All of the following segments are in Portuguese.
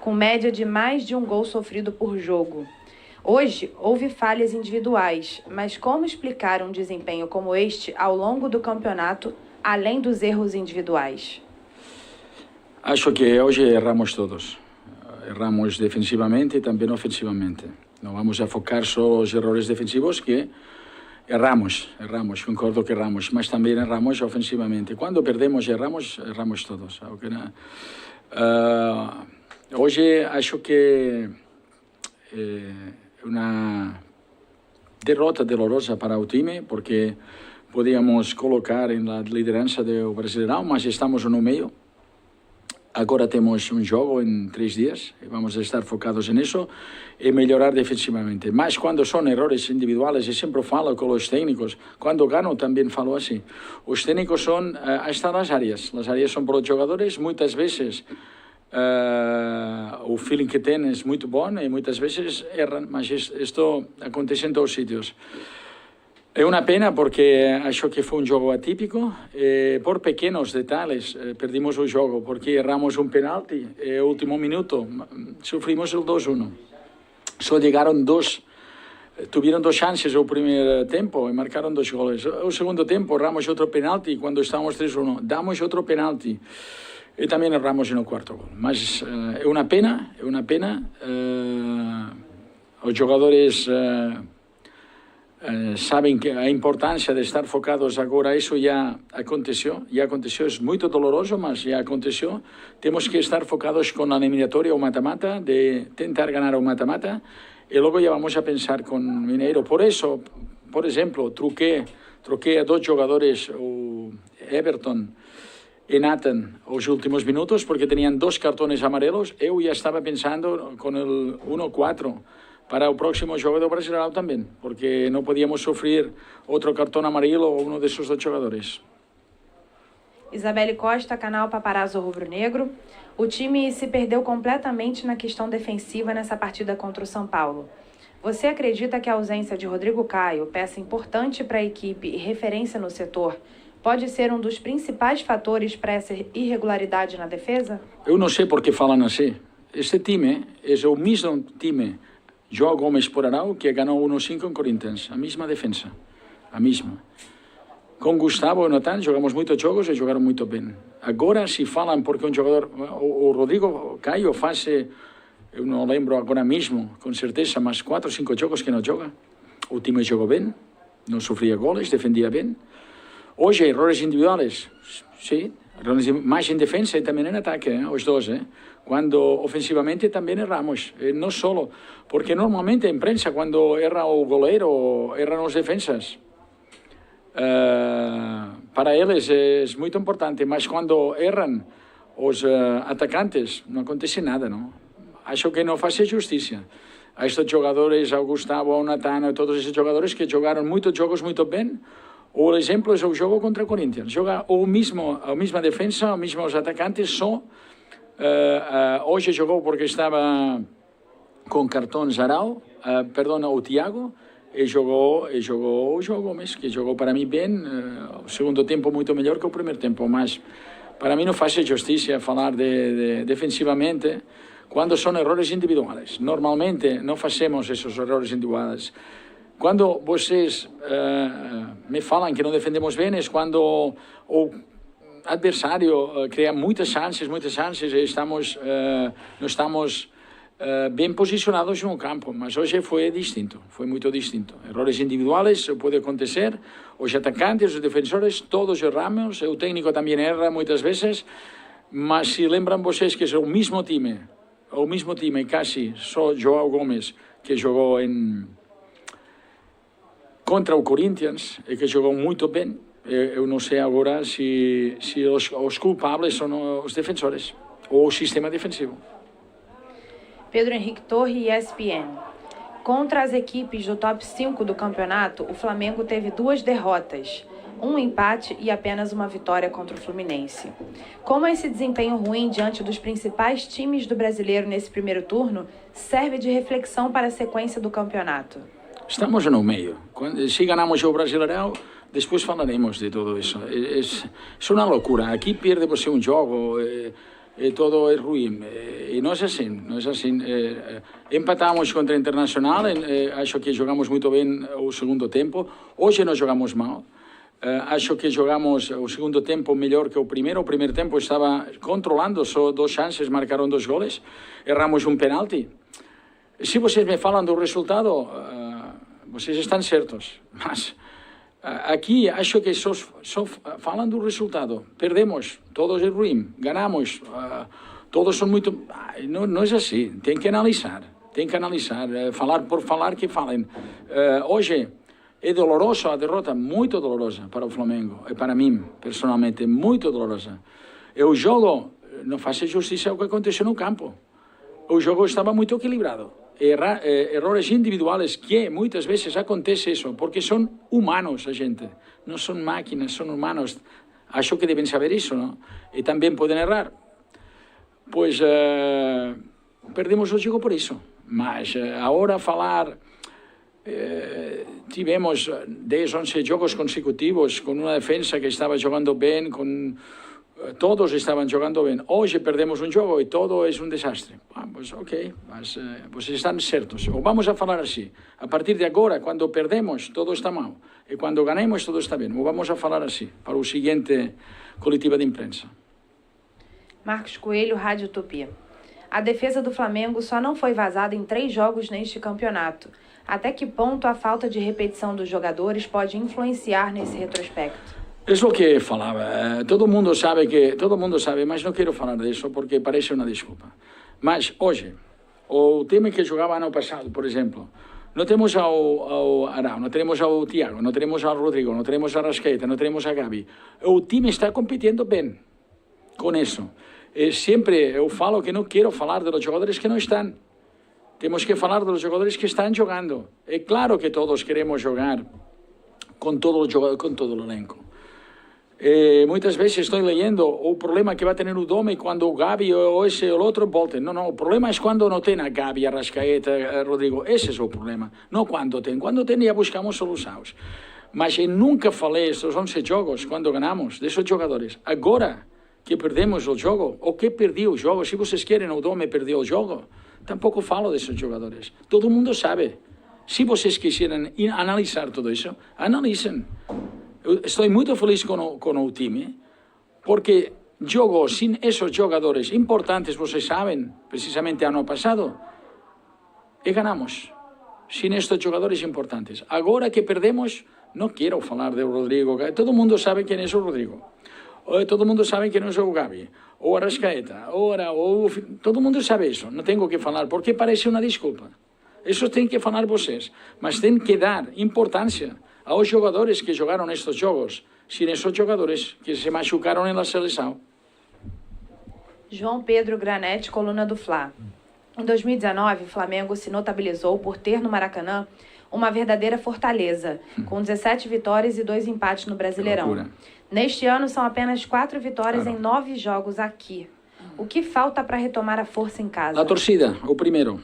com média de mais de um gol sofrido por jogo. Hoje, houve falhas individuais, mas como explicar um desempenho como este ao longo do campeonato, além dos erros individuais? Acho que hoje erramos todos. Erramos defensivamente e também ofensivamente. Não vamos a focar só os erros defensivos, que erramos, concordo que erramos, mas também erramos ofensivamente. Quando perdemos e erramos todos. Hoje acho que é uma derrota dolorosa para o time, porque podíamos colocar na liderança do Brasileirão, mas estamos no meio. Agora temos um jogo em 3 dias e vamos estar focados nisso e melhorar defensivamente. Mas quando são erros individuais, eu sempre falo com os técnicos, quando ganho também falo assim, os técnicos são hasta as áreas são para os jogadores, muitas vezes o feeling que têm é muito bom e muitas vezes erram, mas isto acontece em todos os sítios. É uma pena porque acho que foi um jogo atípico. Por pequenos detalhes perdimos o jogo, porque erramos um penalti e no último minuto sofrimos o 2-1. Só chegaram tiveram 2 chances no primeiro tempo e marcaram 2 goles. No segundo tempo erramos outro penalti quando estávamos 3-1. Damos outro penalti e também erramos no quarto gol. Mas é uma pena. Os jogadores sabem que a importância de estar focados agora, isso já aconteceu, é muito doloroso, mas já aconteceu. Temos que estar focados com a eliminatória ou mata-mata, de tentar ganhar o mata-mata, e logo já vamos a pensar com Mineiro. Por isso, por exemplo, troquei a 2 jogadores, o Everton e Nathan, os últimos minutos, porque tinham 2 cartões amarelos. Eu já estava pensando com o 1-4, para o próximo jogo do Brasileirão também, porque não podíamos sofrer outro cartão amarelo ou um desses 2 jogadores. Isabelle Costa, canal Paparazzo Rubro Negro. O time se perdeu completamente na questão defensiva nessa partida contra o São Paulo. Você acredita que a ausência de Rodrigo Caio, peça importante para a equipe e referência no setor, pode ser um dos principais fatores para essa irregularidade na defesa? Eu não sei por que falam assim. Este time é o mesmo time João Gomes por Arau, que ganhou 1-5 em Corinthians, a mesma defesa, a mesma. Com Gustavo e Natan jogamos muitos jogos e jogaram muito bem. Agora, se falam porque um jogador, o Rodrigo Caio faz, eu não lembro agora mesmo, com certeza, mas 4 ou 5 jogos que não joga. O time jogou bem, não sofria goles, defendia bem. Hoje, erros individuais, sim, mais em defesa e também em ataque, os dois, Quando ofensivamente também erramos, não só, porque normalmente a imprensa, quando erra o goleiro, erram os defensas. Para eles é muito importante, mas quando erram os atacantes, não acontece nada, não? Acho que não faz justiça a estes jogadores, ao Gustavo, ao Nathan, a todos esses jogadores que jogaram muitos jogos muito bem. O exemplo é o jogo contra o Corinthians. Joga a mesma defesa, os mesmos atacantes, só hoje jogou porque estava com cartões Arau, o Thiago, e jogou o João Gomes, que jogou para mim bem, o segundo tempo muito melhor que o primeiro tempo, mas para mim não faz justiça falar de defensivamente quando são erros individuais. Normalmente não fazemos esses erros individuais. Quando vocês me falam que não defendemos bem, é quando o adversário cria muitas chances e não estamos bem posicionados no campo, mas hoje foi muito distinto. Erros individuais pode acontecer, os atacantes, os defensores, todos erramos, o técnico também erra muitas vezes, mas se lembram vocês que é o mesmo time, quase só João Gomes, que jogou contra o Corinthians e que jogou muito bem. Eu não sei agora se os culpables são os defensores ou o sistema defensivo. Pedro Henrique Torre, ESPN. Contra as equipes do top 5 do campeonato, o Flamengo teve 2 derrotas, um empate e apenas uma vitória contra o Fluminense. Como esse desempenho ruim diante dos principais times do brasileiro nesse primeiro turno serve de reflexão para a sequência do campeonato? Estamos no meio. Se ganhamos o Brasileirão, depois falaremos de tudo isso. É uma loucura. Aqui perde você um jogo, todo é ruim. E não é assim, não é assim. Empatamos contra o Internacional, acho que jogamos muito bem o segundo tempo. Hoje não jogamos mal. Acho que jogamos o segundo tempo melhor que o primeiro. O primeiro tempo estava controlando, só 2 chances, marcaram 2 goles. Erramos um penalti. Se vocês me falam do resultado, vocês estão certos. Mas aqui acho que só falam do resultado. Perdemos, todos é ruim. Ganamos, todos são muito... Não é assim, tem que analisar. Tem que analisar, falar por falar que falem. Hoje... é dolorosa a derrota, muito dolorosa para o Flamengo, e para mim, personalmente, muito dolorosa. E o jogo não faz justiça ao que aconteceu no campo. O jogo estava muito equilibrado. Errores individuais que muitas vezes acontece isso, porque são humanos a gente, não são máquinas, são humanos. Acho que devem saber isso, não? E também podem errar. Pois perdemos o jogo por isso. Mas agora falar... tivemos 10, 11 jogos consecutivos com uma defesa que estava jogando bem, todos estavam jogando bem. Hoje perdemos um jogo e todo é um desastre. Pues ok, mas vocês estão certos. Ou vamos a falar assim, a partir de agora, quando perdemos, todo está mal. E quando ganemos, todo está bem. Ou vamos a falar assim, para o seguinte coletiva de imprensa. Marcos Coelho, Rádio Utopia. A defesa do Flamengo só não foi vazada em 3 jogos neste campeonato. Até que ponto a falta de repetição dos jogadores pode influenciar nesse retrospecto? É o que falava. Todo mundo sabe, mas não quero falar disso porque parece uma desculpa. Mas hoje, o time que jogava ano passado, por exemplo, não temos ao Arão, não temos ao Thiago, não temos ao Rodrigo, não temos a Arrascaeta, não temos a Gabi. O time está competindo bem com isso. Sempre eu falo que não quero falar dos jogadores que não estão. Temos que falar dos jogadores que estão jogando. É claro que todos queremos jogar com todo o elenco. Muitas vezes estou lendo o problema que vai ter o Dome quando o Gabi ou esse ou outro voltem. Não, o problema é quando não tem a Gabi, a Arrascaeta, a Rodrigo. Esse é o problema. Não quando tem. Quando tem, já buscamos soluções. Mas eu nunca falei estes 11 jogos, quando ganhamos, desses jogadores. Agora que perdemos o jogo, ou que perdi o jogo, se vocês querem, o Dome perdeu o jogo, tampouco falo desses jogadores. Todo mundo sabe. Se vocês quiserem analisar tudo isso, analisem. Eu estou muito feliz com o time, porque jogo sem esses jogadores importantes, vocês sabem, precisamente ano passado, e ganhamos. Sem estes jogadores importantes. Agora que perdemos, não quero falar do Rodrigo. Todo mundo sabe quem é o Rodrigo. Todo mundo sabe quem é o Gabi. Ou a Arrascaeta, todo mundo sabe isso, não tenho que falar, porque parece uma desculpa. Isso tem que falar vocês, mas tem que dar importância aos jogadores que jogaram estes jogos, sem esses jogadores que se machucaram na seleção. João Pedro Granete, coluna do Fla. Em 2019, o Flamengo se notabilizou por ter no Maracanã uma verdadeira fortaleza, com 17 vitórias e 2 empates no Brasileirão. Neste ano, são apenas 4 vitórias em 9 jogos aqui. O que falta para retomar a força em casa? A torcida, o primeiro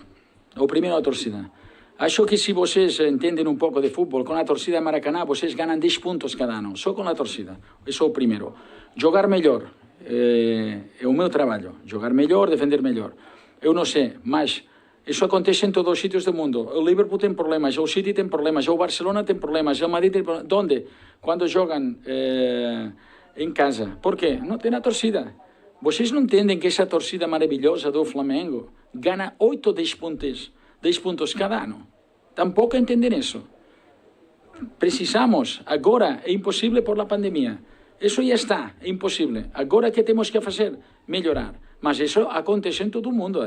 a torcida. Acho que se vocês entendem um pouco de futebol, com a torcida de Maracanã, vocês ganham 10 pontos cada ano, só com a torcida. Isso é o primeiro. Jogar melhor é o meu trabalho. Jogar melhor, defender melhor. Eu não sei, mas isso acontece em todos os sítios do mundo. O Liverpool tem problemas, o City tem problemas, o Barcelona tem problemas, o Madrid tem problemas. Onde? Quando jogam em casa. Por quê? Não tem a torcida. Vocês não entendem que essa torcida maravilhosa do Flamengo ganha 8, 10 pontos cada ano. Tampouco entendem isso. Precisamos, agora é impossível por la pandemia. Isso já está, é impossível. Agora que temos que fazer? Melhorar. Mas isso acontece em todo o mundo,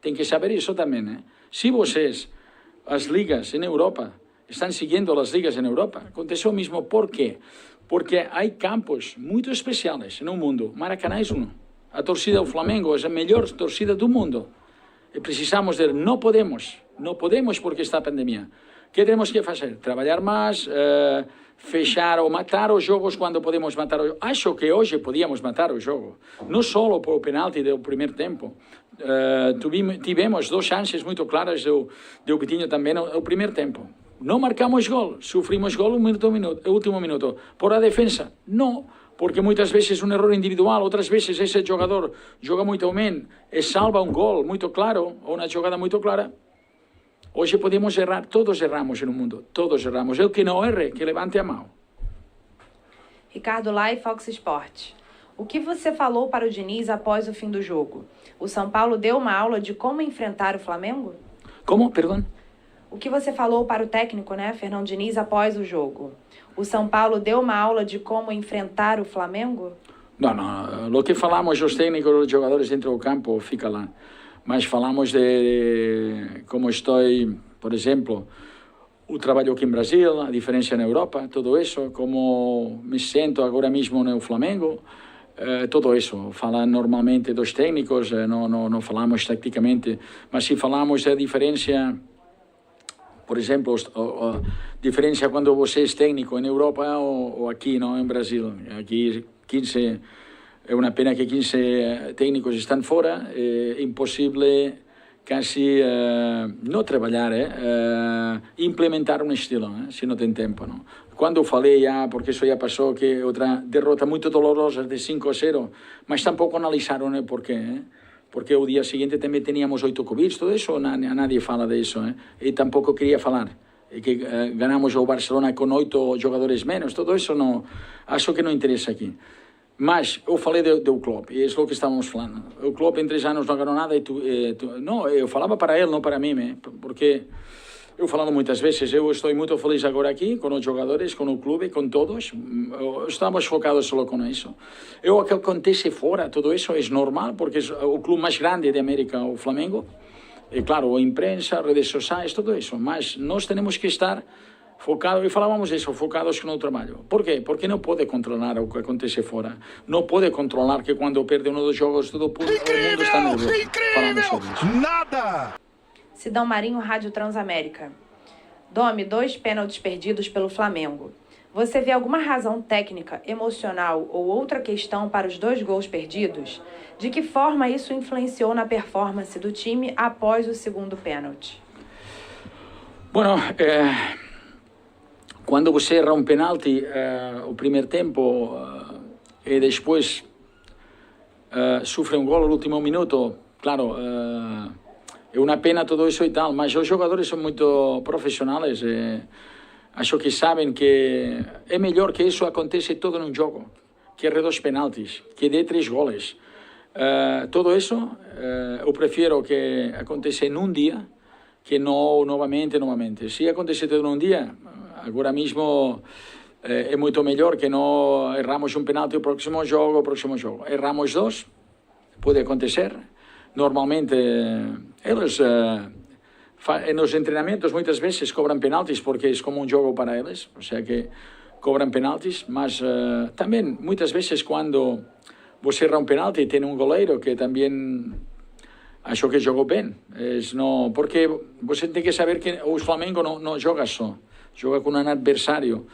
Tem que saber isso também, Se vocês, as ligas em Europa, estão seguindo as ligas em Europa, acontece o mesmo. Por quê? Porque há campos muito especiais no mundo. Maracanã é um. A torcida do Flamengo é a melhor torcida do mundo. E precisamos de... Não podemos porque está a pandemia. O que temos que fazer? Trabalhar mais, fechar ou matar os jogos quando podemos matar o jogo. Acho que hoje podíamos matar o jogo. Não só por o penalti do primeiro tempo. Tivemos 2 chances muito claras do Vitinho também no primeiro tempo. Não marcamos gol, sofrimos gol no último minuto. Por a defesa, não. porque muitas vezes um erro individual, outras vezes esse jogador joga muito bem e salva um gol muito claro, ou uma jogada muito clara. Hoje podemos errar, todos erramos no mundo, todos erramos. El que não erre, que levante a mão. Ricardo Lai, Fox Sports. O que você falou para o Diniz após o fim do jogo? O São Paulo deu uma aula de como enfrentar o Flamengo? Como? Perdão? O que você falou para o técnico, Fernando Diniz, após o jogo? O São Paulo deu uma aula de como enfrentar o Flamengo? Não. O que falamos os técnicos, os jogadores dentro do campo, fica lá. Mas falamos de como estou, por exemplo, o trabalho aqui em Brasil, a diferença na Europa, tudo isso, como me sinto agora mesmo no Flamengo, tudo isso. Fala normalmente dos técnicos, não falamos taticamente, mas se falamos da diferença, por exemplo, a diferença quando você é técnico em Europa ou aqui, não, em Brasil. Aqui 15... É uma pena que 15 técnicos estão fora, é impossível quase não trabalhar, implementar um estilo, se não tem tempo. Não? Quando eu falei, porque isso já passou, que outra derrota muito dolorosa de 5-0, mas tampouco analisaram por quê. Porque o dia seguinte também tínhamos 8 Covid, tudo isso, nadie fala disso, e tampouco queria falar. Que ganhamos o Barcelona com 8 jogadores menos, tudo isso não, acho que não interessa aqui. Mas eu falei do clube, e é o que estávamos falando. O clube em 3 anos não ganhou nada, não, eu falava para ele, não para mim, porque eu falando muitas vezes, eu estou muito feliz agora aqui, com os jogadores, com o clube, com todos, estamos focados só com isso. O que acontece fora, tudo isso é normal, porque é o clube mais grande da América, o Flamengo, e claro, a imprensa, redes sociais, tudo isso, mas nós temos que estar focados, e falávamos isso, focados no trabalho. Por quê? Porque não pode controlar o que acontece fora. Não pode controlar que quando perde um dos jogos, todo o mundo está nervoso. Falamos sobre isso. Nada! Sidão Marinho, Rádio Transamérica. Domi, 2 pênaltis perdidos pelo Flamengo. Você vê alguma razão técnica, emocional ou outra questão para os 2 gols perdidos? De que forma isso influenciou na performance do time após o segundo pênalti? Bueno, quando você erra um penalti, o primeiro tempo, e depois sofre um gol no último minuto, claro, é uma pena tudo isso e tal, mas os jogadores são muito profissionais, acho que sabem que é melhor que isso aconteça todo num jogo, que erre 2 penaltis, que dê 3 goles. Tudo isso eu prefiro que aconteça num dia, que não novamente. Se acontecer todo num dia, agora mesmo é muito melhor que não erramos um penalti o próximo jogo. Erramos 2, pode acontecer. Normalmente, eles nos treinamentos muitas vezes cobram penaltis porque é como um jogo para eles, ou seja que cobram penaltis, mas também muitas vezes quando você erra um penalti tem um goleiro que também achou que jogou bem, porque você tem que saber que o Flamengo não joga só, joga com um adversário.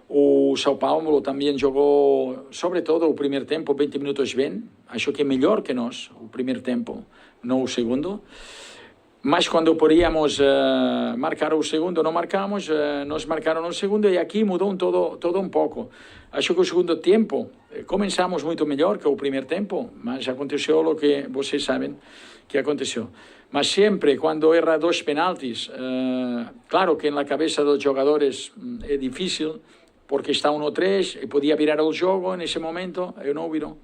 O São Paulo também jogou, sobretudo o primeiro tempo, 20 minutos bem. Acho que é melhor que nós, o primeiro tempo, não o segundo. Mas quando podíamos marcar o segundo, não marcamos, nós marcaram o segundo e aqui mudou todo um pouco. Acho que o segundo tempo, começamos muito melhor que o primeiro tempo, mas aconteceu o que vocês sabem que aconteceu. Mas sempre, quando erra 2 penaltis, claro que na cabeça dos jogadores é difícil, porque está 1-3 e podia virar o jogo nesse momento, e não virou.